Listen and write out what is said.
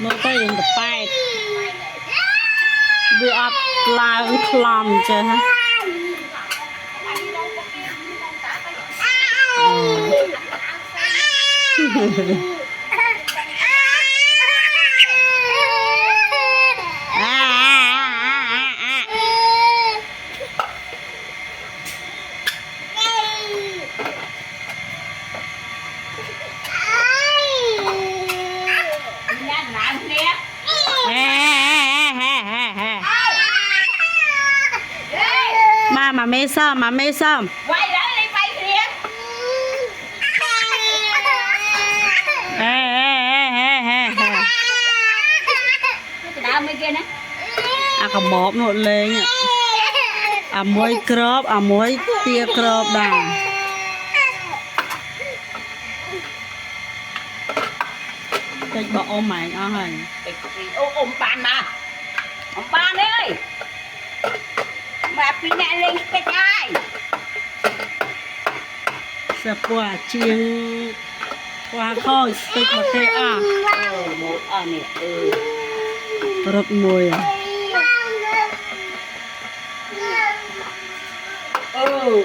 មើលទៅយើងទៅប៉ែតវាអត់ឡើងខ្លំចេះណាmà mê sơm mà mê sơm quay lại đi quay kia đau mấy kia nè à có bóp nốt lên à muối crop à muối tia crop đà cái bỏ ôm mày ở hành ôm bàn mà ôm bàn ơi mà pin này lên cái ai sập quả chiêng quả khôi tích một thế à một nè rất mùi ừ